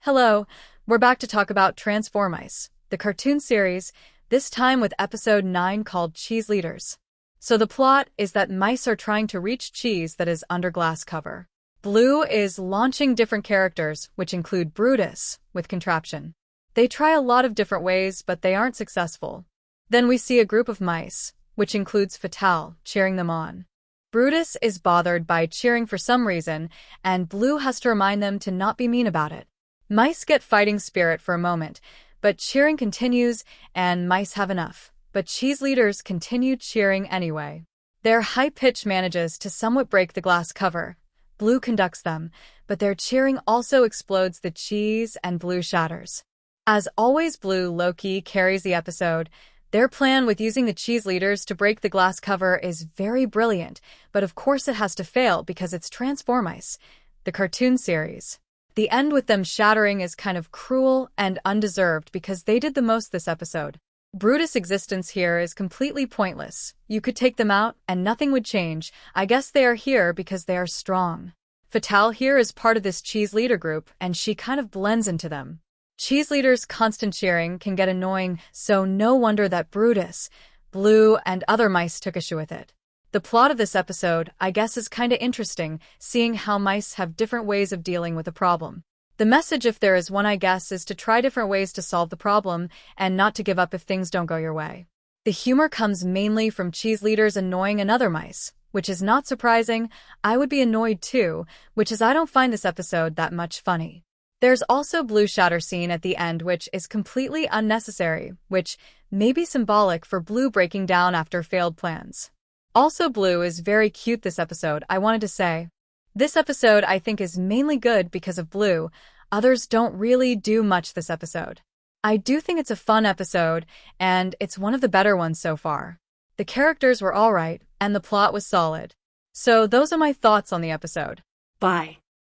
Hello, we're back to talk about Transformice, the cartoon series, this time with episode 9 called Cheese Leaders. So the plot is that mice are trying to reach cheese that is under glass cover. Blue is launching different characters, which include Brutus, with contraption. They try a lot of different ways, but they aren't successful. Then we see a group of mice, which includes Fatale, cheering them on. Brutus is bothered by cheering for some reason, and Blue has to remind them to not be mean about it. Mice get fighting spirit for a moment, but cheering continues, and mice have enough. But cheese leaders continue cheering anyway. Their high pitch manages to somewhat break the glass cover. Blue conducts them, but their cheering also explodes the cheese and Blue shatters. As always, Blue low-key carries the episode. Their plan with using the cheese leaders to break the glass cover is very brilliant, but of course it has to fail because it's Transformice, the cartoon series. The end with them shattering is kind of cruel and undeserved because they did the most this episode. Brutus' existence here is completely pointless. You could take them out and nothing would change. I guess they are here because they are strong. Fatale here is part of this cheese leader group and she kind of blends into them. Cheese leaders' constant cheering can get annoying, so no wonder that Brutus, Blue, and other mice took issue with it. The plot of this episode, I guess, is kinda interesting, seeing how mice have different ways of dealing with a problem. The message, if there is one, I guess, is to try different ways to solve the problem and not to give up if things don't go your way. The humor comes mainly from cheese leaders annoying another mice, which is not surprising. I would be annoyed too, which is I don't find this episode that much funny. There's also Blue shatter scene at the end, which is completely unnecessary, which may be symbolic for Blue breaking down after failed plans. Also, Blue is very cute this episode, I wanted to say. This episode I think is mainly good because of Blue. Others don't really do much this episode. I do think it's a fun episode, and it's one of the better ones so far. The characters were alright, and the plot was solid. So those are my thoughts on the episode. Bye.